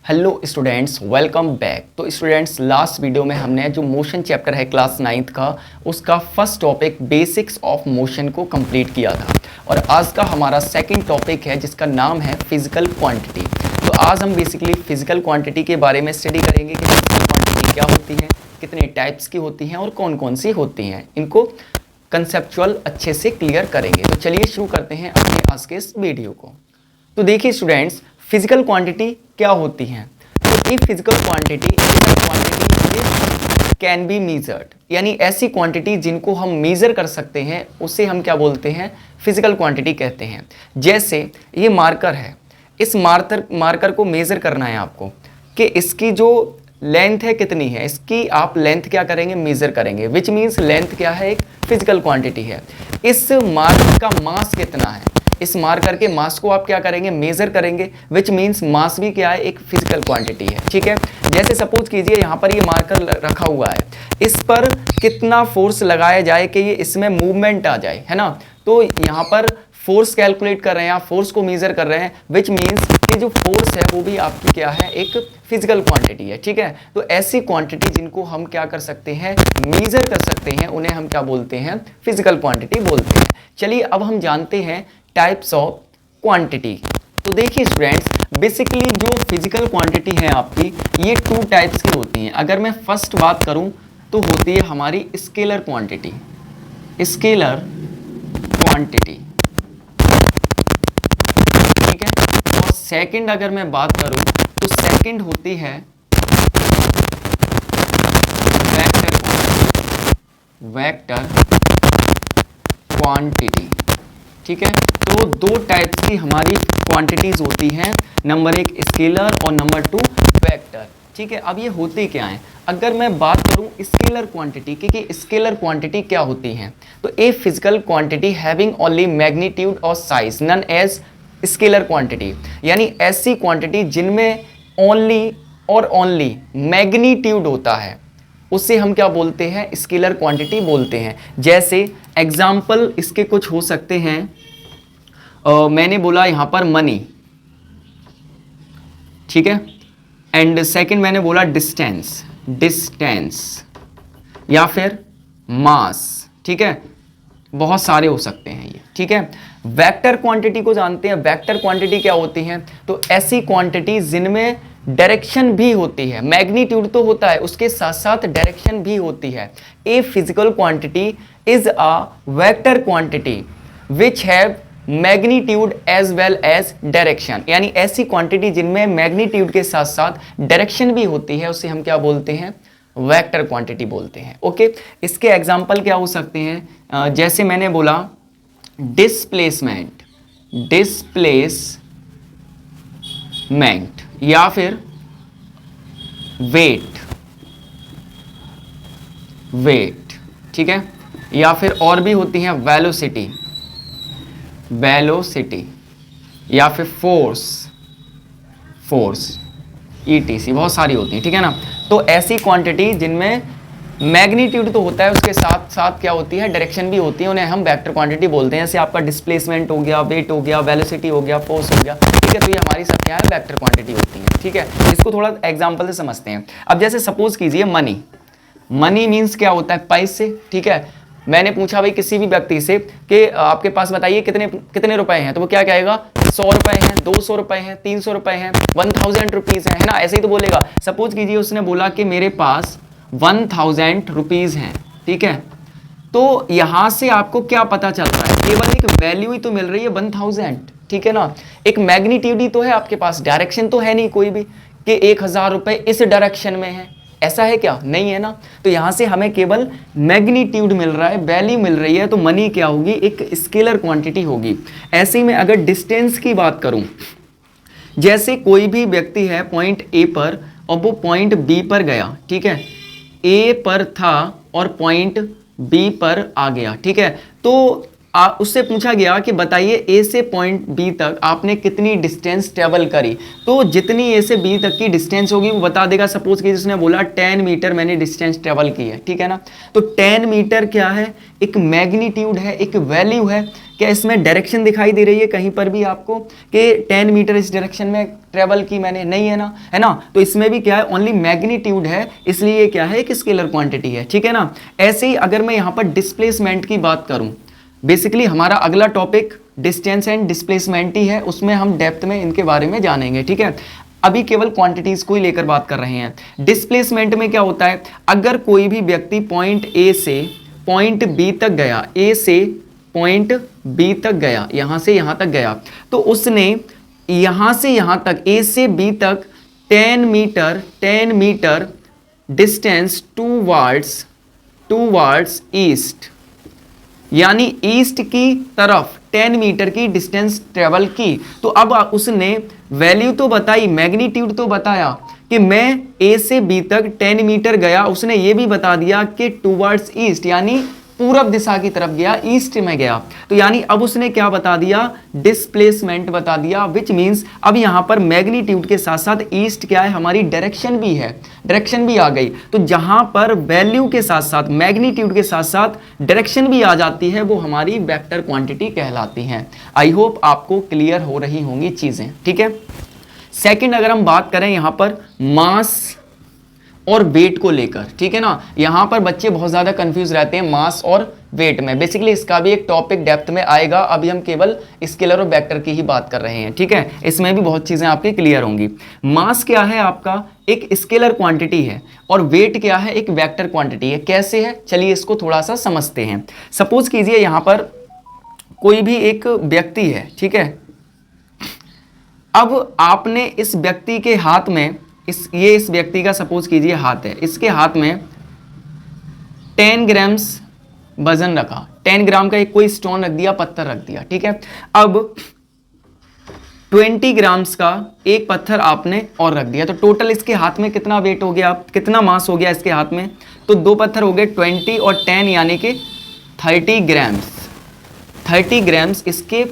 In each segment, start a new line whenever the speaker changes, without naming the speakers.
Hello students, welcome back. तो students, last video में हमने जो मोशन चैप्टर है क्लास 9th का, उसका first topic basics of motion को कंप्लीट किया था। और आज का हमारा सेकंड टॉपिक है जिसका नाम है फिजिकल क्वांटिटी। तो आज हम बेसिकली फिजिकल क्वांटिटी के बारे में स्टडी करेंगे कि फिजिकल क्वांटिटी क्या होती है, कितने टाइप्स की होती हैं और कौन कौन सी होती हैं। इनको कंसेप्चुअल अच्छे से क्लियर करेंगे। तो चलिए शुरू करते हैं अपने आज के इस वीडियो को। तो देखिए स्टूडेंट्स, फिजिकल क्वांटिटी क्या होती हैं। तो ये physical quantity can be measured, यानी ऐसी क्वांटिटी जिनको हम मेजर कर सकते हैं उसे हम क्या बोलते हैं, फिजिकल क्वांटिटी कहते हैं। जैसे ये मार्कर है, इस मार्कर को मेजर करना है आपको कि इसकी जो लेंथ है कितनी है, इसकी आप लेंथ क्या करेंगे, मेजर करेंगे। विच मीन्स लेंथ क्या है, एक फिजिकल क्वांटिटी है। इस मार्कर का मास कितना है, इस मार्कर के मास को आप क्या करेंगे, मेजर करेंगे। विच मीन्स मास भी क्या है, एक फिजिकल क्वांटिटी है। ठीक है, जैसे सपोज कीजिए यहाँ पर ये मार्कर रखा हुआ है, इस पर कितना फोर्स लगाया जाए कि ये इसमें मूवमेंट आ जाए, है ना। तो यहाँ पर फोर्स कैलकुलेट कर रहे हैं, आप फोर्स को मेजर कर रहे हैं। विच मीन्स कि जो फोर्स है वो भी आपकी क्या है, एक फिजिकल क्वांटिटी है। ठीक है, तो ऐसी क्वांटिटी जिनको हम क्या कर सकते हैं, मेजर कर सकते हैं, उन्हें हम क्या बोलते हैं, फिजिकल क्वांटिटी बोलते हैं। चलिए अब हम जानते हैं टाइप्स ऑफ क्वांटिटी। तो देखिए स्टूडेंट्स, बेसिकली जो फिजिकल क्वांटिटी है आपकी, ये टू टाइप्स की होती हैं। अगर मैं फर्स्ट बात करूं तो होती है हमारी स्केलर क्वांटिटी, स्केलर क्वांटिटी। ठीक है, और सेकंड अगर मैं बात करूं तो सेकंड होती है वेक्टर क्वांटिटी। ठीक है, तो दो टाइप्स की हमारी क्वांटिटीज होती हैं, नंबर एक स्केलर और नंबर टू वेक्टर। ठीक है, अब ये होती क्या है, अगर मैं बात करूं स्केलर क्वांटिटी की कि स्केलर क्वांटिटी क्या होती है, तो a physical quantity having only magnitude और size none as scalar quantity, यानी ऐसी क्वांटिटी जिनमें ओनली और ओनली मैग्नीट्यूड होता है, उससे हम क्या बोलते हैं, स्केलर क्वांटिटी बोलते हैं। जैसे एग्जाम्पल इसके कुछ हो सकते हैं, मैंने बोला यहां पर मनी, ठीक है, एंड सेकंड मैंने बोला डिस्टेंस, या फिर मास। ठीक है, बहुत सारे हो सकते हैं ये। ठीक है, वेक्टर क्वांटिटी को जानते हैं। वेक्टर क्वांटिटी क्या होती है, तो ऐसी क्वांटिटी जिनमें डायरेक्शन भी होती है, मैग्नीट्यूड तो होता है, उसके साथ साथ डायरेक्शन भी होती है। A physical quantity is a vector quantity which have magnitude as well as direction, यानी ऐसी क्वांटिटी जिनमें मैग्नीट्यूड के साथ साथ डायरेक्शन भी होती है, उसे हम क्या बोलते हैं, वेक्टर क्वांटिटी बोलते हैं। ओके, इसके एग्जांपल क्या हो सकते हैं, जैसे मैंने बोला डिस्प्लेसमेंट, या फिर वेट। ठीक है, या फिर और भी होती हैं वेलोसिटी, या फिर फोर्स ETC, बहुत सारी होती है। ठीक है ना, तो ऐसी क्वांटिटी जिनमें मैग्नीट्यूड तो होता है, उसके साथ साथ क्या होती है, डायरेक्शन भी होती है, उन्हें हम वेक्टर क्वांटिटी बोलते हैं। जैसे आपका डिस्प्लेसमेंट हो गया, वेट हो गया, वेलोसिटी हो गया, फोर्स हो गया। ठीक है, तो ये हमारी सब क्या है, वेक्टर क्वांटिटी होती है। ठीक है, इसको थोड़ा एग्जांपल से समझते हैं। अब जैसे सपोज कीजिए मनी मीन्स क्या होता है, पैसे। ठीक है, मैंने पूछा भाई किसी भी व्यक्ति से कि आपके पास बताइए कितने रुपए हैं, तो वो क्या कहेगा, 100 रुपए हैं, 200 रुपए हैं, 300 रुपए हैं, 1000 रुपीज है ना, ऐसे ही तो बोलेगा। सपोज कीजिए उसने बोला कि मेरे पास 1000 रुपीज हैं। ठीक है, तो यहां से आपको क्या पता चल रहा है, केवल एक वैल्यू ही तो मिल रही है 1000। ठीक है ना, एक मैग्नीट्यूड ही तो है आपके पास, डायरेक्शन तो है नहीं कोई भी कि 1000 रुपए इस डायरेक्शन में है, ऐसा है क्या, नहीं है ना। तो यहां से हमें केवल मैग्नीट्यूड मिल रहा है, वैल्यू मिल रही है, तो मनी क्या होगी, एक स्केलर क्वांटिटी होगी। ऐसे ही मैं अगर डिस्टेंस की बात करूं, जैसे कोई भी व्यक्ति है पॉइंट ए पर और वो पॉइंट बी पर गया। ठीक है, ए पर था और पॉइंट बी पर आ गया। ठीक है, तो उससे पूछा गया कि बताइए ए से पॉइंट बी तक आपने कितनी डिस्टेंस ट्रेवल करी, तो जितनी ए से बी तक की डिस्टेंस होगी वो बता देगा। सपोज कि जिसने बोला 10 मीटर मैंने डिस्टेंस ट्रेवल की है, ठीक है ना। तो 10 मीटर क्या है, एक मैग्नीट्यूड है, एक वैल्यू है। क्या इसमें डायरेक्शन दिखाई दे रही है कहीं पर भी आपको कि 10 मीटर इस डायरेक्शन में ट्रेवल की मैंने, नहीं है ना, है ना। तो इसमें भी क्या है, ओनली मैग्नीट्यूड है, इसलिए ये क्या है, एक स्केलर क्वांटिटी है, ठीक है ना। ऐसे ही अगर मैं यहाँ पर डिस्प्लेसमेंट की बात करूँ, बेसिकली हमारा अगला टॉपिक डिस्टेंस एंड डिस्प्लेसमेंट ही है, उसमें हम डेप्थ में इनके बारे में जानेंगे, ठीक है। अभी केवल क्वांटिटीज को ही लेकर बात कर रहे हैं। डिस्प्लेसमेंट में क्या होता है, अगर कोई भी व्यक्ति पॉइंट ए से पॉइंट बी तक गया, ए से पॉइंट बी तक गया, यहां से यहां तक गया, तो उसने यहां से यहां तक, ए से बी तक 10 मीटर डिस्टेंस टूवर्ड्स ईस्ट, यानी ईस्ट की तरफ 10 मीटर की डिस्टेंस ट्रेवल की। तो अब उसने वैल्यू तो बताई, मैग्नीट्यूड तो बताया कि मैं ए से बी तक 10 मीटर गया, उसने ये भी बता दिया कि टूवर्ड्स ईस्ट, यानी पूरब दिशा की तरफ गया, ईस्ट में गया। तो यानी अब उसने क्या बता दिया, डिस्प्लेसमेंट बता दिया, विच मींस अब यहां पर मैग्नीट्यूड के साथ साथ ईस्ट क्या है, हमारी डायरेक्शन भी है, डायरेक्शन भी आ गई। तो जहां पर वैल्यू के साथ साथ मैग्नीट्यूड के साथ साथ डायरेक्शन भी आ जाती है, वो हमारी वेक्टर क्वांटिटी कहलाती है। आई होप आपको क्लियर हो रही होंगी चीजें, ठीक है। सेकंड अगर हम बात करें यहां पर मास और वेट को लेकर, ठीक है ना। यहां पर बच्चे बहुत ज्यादा कंफ्यूज रहते हैं मास और वेट में। बेसिकली इसका भी एक टॉपिक डेप्थ में आएगा, अभी हम केवल स्केलर और वेक्टर की ही बात कर रहे हैं, ठीक है। इसमें भी बहुत चीजें आपकी क्लियर होंगी। मास क्या है आपका, एक स्केलर क्वांटिटी है, और वेट क्या है, एक वेक्टर क्वांटिटी है। कैसे है, चलिए इसको थोड़ा सा समझते हैं। सपोज कीजिए यहां पर कोई भी एक व्यक्ति है, ठीक है। अब आपने इस व्यक्ति के हाथ में, इस व्यक्ति का सपोज कीजिए हाथ है, इसके हाथ में 10 ग्राम्स वजन रखा, 10 ग्राम का एक कोई स्टोन रख दिया, पत्थर रख दिया, ठीक है। अब 20 ग्राम्स का एक पत्थर आपने और रख दिया, तो टोटल इसके हाथ में कितना वेट हो गया, कितना मास हो गया इसके हाथ में, तो दो पत्थर हो गए 20 और 10 यानी कि 30 ग्राम्स। 30 ग्राम्स इसके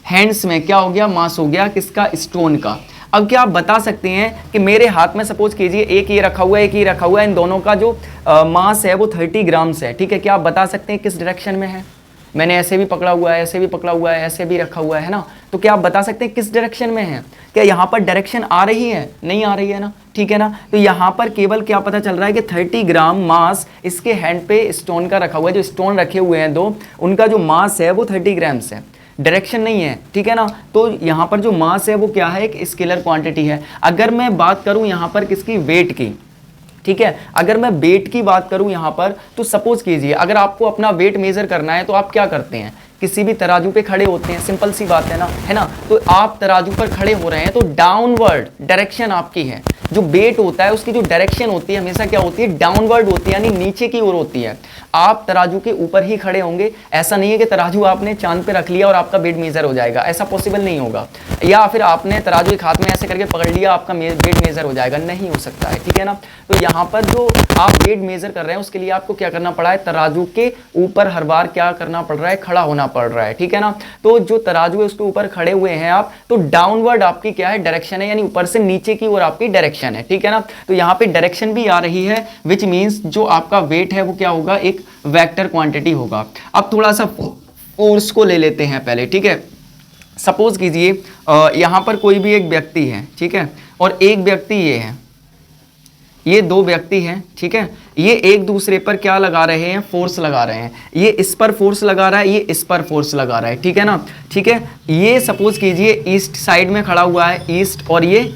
हैंड्स में क्या हो गया, मास हो गया किसका, स्टोन का। अब क्या आप बता सकते हैं कि मेरे हाथ में सपोज कीजिए एक ये रखा हुआ है, एक ये रखा हुआ है, इन दोनों का जो मास है वो 30 ग्राम्स है, ठीक है। क्या आप बता सकते हैं किस डायरेक्शन में है, मैंने ऐसे भी पकड़ा हुआ है, ऐसे भी पकड़ा हुआ है, ऐसे भी रखा हुआ है ना, तो क्या आप बता सकते हैं किस डायरेक्शन में है। क्या यहाँ पर डायरेक्शन आ रही है, नहीं आ रही है ना, ठीक है ना। तो यहाँ पर केवल क्या पता चल रहा है कि 30 ग्राम मास इसके हैंड पे स्टोन का रखा हुआ है, जो स्टोन रखे हुए हैं दो, उनका जो मास है वो 30 ग्राम्स है, डायरेक्शन नहीं है, ठीक है ना। तो यहाँ पर जो मास है वो क्या है, एक स्केलर क्वांटिटी है। अगर मैं बात करूँ यहाँ पर किसकी, वेट की, ठीक है। अगर मैं वेट की बात करूँ यहाँ पर, तो सपोज कीजिए अगर आपको अपना वेट मेजर करना है तो आप क्या करते हैं, किसी भी तराजू पे खड़े होते हैं, सिंपल सी बात है ना। तो आप तराजू पर खड़े हो रहे हैं तो डाउनवर्ड डायरेक्शन आपकी है, जो वेट होता है उसकी जो डायरेक्शन होती है हमेशा क्या होती है, डाउनवर्ड होती है, यानी नीचे की ओर होती है। आप तराजू के ऊपर ही खड़े होंगे, ऐसा नहीं है कि तराजू आपने चांद पे रख लिया और आपका वेट मेजर हो जाएगा, ऐसा पॉसिबल नहीं होगा। या फिर आपने तराजू एक हाथ में ऐसे करके पकड़ लिया, आपका वेट मेजर हो जाएगा, नहीं हो सकता है, ठीक है ना। तो यहाँ पर जो आप वेट मेजर कर रहे हैं उसके लिए आपको क्या करना पड़ा है, तराजू के ऊपर हर बार क्या करना पड़ रहा है, खड़ा होना पड़ रहा है, ठीक है ना। तो जो तराजू है उसके ऊपर खड़े हुए हैं आप, तो डाउनवर्ड आपकी क्या है, डायरेक्शन है, यानी ऊपर से नीचे की ओर आपकी डायरेक्शन है, ठीक है ना। तो यहाँ पे डायरेक्शन भी आ रही है, विच मीन्स जो आपका वेट है वो क्या होगा, एक वेक्टर क्वांटिटी होगा। अब थोड़ा सा फोर्स को ले लेते हैं पहले, ठीक है। सपोज कीजिए यहां पर कोई भी एक व्यक्ति है, ठीक है, और एक व्यक्ति ये है, ये दो व्यक्ति हैं, ठीक है। ये एक दूसरे पर क्या लगा रहे हैं, फोर्स लगा रहे हैं। ये इस पर फोर्स लगा रहा है, ये इस पर फोर्स लगा रहा है, ठीक है ना, ठीक है। ये सपोज कीजिए ईस्ट साइड में खड़ा हुआ है, ईस्ट, और ये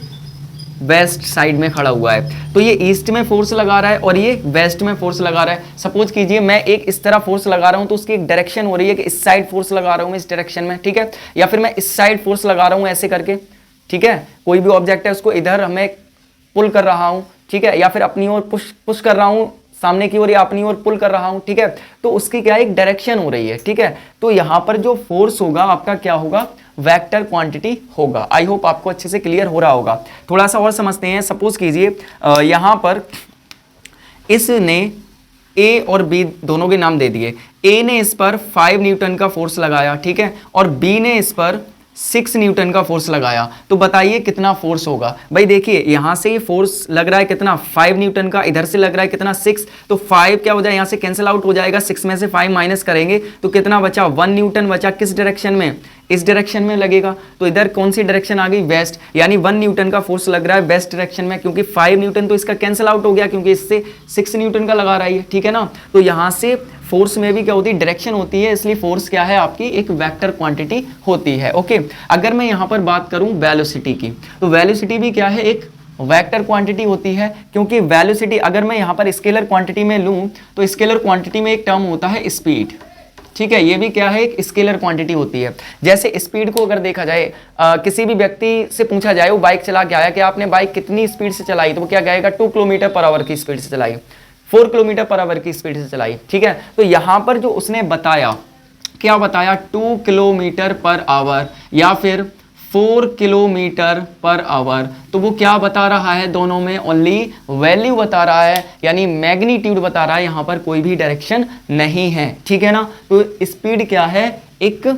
वेस्ट साइड में खड़ा हुआ है। तो ये ईस्ट में फोर्स लगा रहा है और ये वेस्ट में फोर्स लगा रहा है। सपोज कीजिए मैं एक इस तरह फोर्स लगा रहा हूं, तो उसकी एक डायरेक्शन हो रही है कि इस साइड फोर्स लगा रहा हूं मैं, इस डायरेक्शन में, ठीक है। या फिर मैं इस साइड फोर्स लगा रहा हूं ऐसे करके, ठीक है। कोई भी ऑब्जेक्ट है उसको इधर हमें पुल कर रहा हूं, ठीक है, या फिर अपनी ओर पुश कर रहा हूं सामने की ओर, या अपनी ओर पुल कर रहा हूं, ठीक है। तो उसकी क्या एक डायरेक्शन हो रही है, ठीक है। तो यहां पर जो फोर्स होगा आपका क्या होगा, वेक्टर क्वांटिटी होगा। आई होप आपको अच्छे से क्लियर हो रहा होगा। थोड़ा सा और समझते हैं। सपोज कीजिए यहां पर इसने ए और बी दोनों के नाम दे दिए। ए ने इस पर 5 न्यूटन का फोर्स लगाया, ठीक है, और बी ने इस पर 6 न्यूटन का फोर्स लगाया, तो बताइए कितना फोर्स होगा। भाई देखिए यहां से ये फोर्स लग रहा है कितना 5 न्यूटन का, इधर से लग रहा है कितना 6, तो 5 क्या हो जाए यहां से कैंसिल आउट हो जाएगा, 6 में से 5 माइनस करेंगे तो कितना बचा 1 न्यूटन बचा। किस डायरेक्शन में, इस डायरेक्शन में लगेगा, तो इधर कौन सी डायरेक्शन आ गई, वेस्ट, यानी 1 न्यूटन का फोर्स लग रहा है वेस्ट डायरेक्शन में, क्योंकि 5 न्यूटन तो इसका कैंसिल आउट हो गया क्योंकि इससे 6 न्यूटन का लगा रही है, ठीक है ना। तो यहां से फोर्स में भी क्या होती है, डायरेक्शन होती है, इसलिए फोर्स क्या है आपकी एक वेक्टर क्वांटिटी होती है। ओके, अगर मैं यहां पर बात करूं वेलोसिटी की, तो वेलोसिटी भी क्या है एक वेक्टर क्वांटिटी होती है, क्योंकि वेलोसिटी अगर मैं यहां पर स्केलर क्वांटिटी में लूं तो स्केलर क्वांटिटी में एक टर्म होता है स्पीड, ठीक है, ये भी क्या है एक स्केलर क्वांटिटी होती है। जैसे स्पीड को अगर देखा जाए किसी भी व्यक्ति से पूछा जाए, वो बाइक चला के आया कि आपने बाइक कितनी स्पीड से चलाई, तो वो क्या कहेगा 2 किलोमीटर पर आवर की स्पीड से चलाई, 4 किलोमीटर पर आवर की स्पीड से चलाई, ठीक है। तो यहां पर जो उसने बताया, क्या बताया 2 किलोमीटर पर आवर या फिर 4 किलोमीटर पर आवर, तो वो क्या बता रहा है, दोनों में ओनली वैल्यू बता रहा है, यानी मैग्नीट्यूड बता रहा है, यहां पर कोई भी डायरेक्शन नहीं है, ठीक है ना। तो स्पीड क्या है एक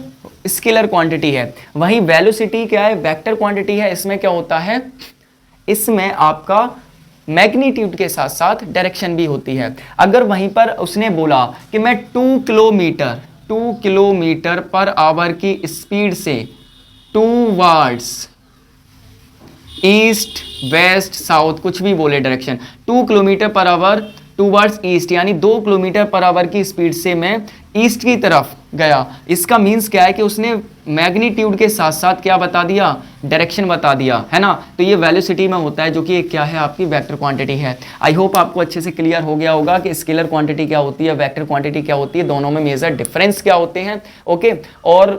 स्केलर क्वांटिटी है, वहीं वेलोसिटी क्या है वेक्टर क्वांटिटी है। इसमें क्या होता है, इसमें आपका मैग्नीट्यूड के साथ साथ डायरेक्शन भी होती है। अगर वहीं पर उसने बोला कि मैं 2 किलोमीटर पर आवर की स्पीड से टूवर्ड्स ईस्ट वेस्ट साउथ कुछ भी बोले direction, 2 kilometre per hour towards east, यानी 2 किलोमीटर पर आवर की स्पीड से मैं ईस्ट की तरफ गया, इसका मीन्स क्या है कि उसने मैग्नीट्यूड के साथ साथ क्या बता दिया, डायरेक्शन बता दिया, है ना। तो ये वेलोसिटी में होता है, जो कि क्या है आपकी वेक्टर क्वांटिटी है। आई होप आपको अच्छे से क्लियर हो गया होगा कि स्केलर क्वांटिटी क्या होती है, वेक्टर क्वांटिटी क्या होती है, दोनों में मेजर डिफरेंस क्या होते हैं, ओके, और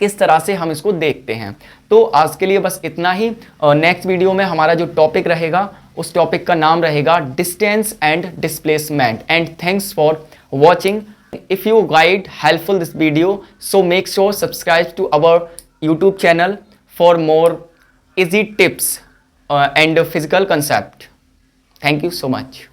किस तरह से हम इसको देखते हैं। तो आज के लिए बस इतना ही। नेक्स्ट वीडियो में हमारा जो टॉपिक रहेगा उस टॉपिक का नाम रहेगा distance and displacement. And thanks for watching. If you find helpful this video, so make sure subscribe to our YouTube channel for more easy tips and physical concept. Thank you so much.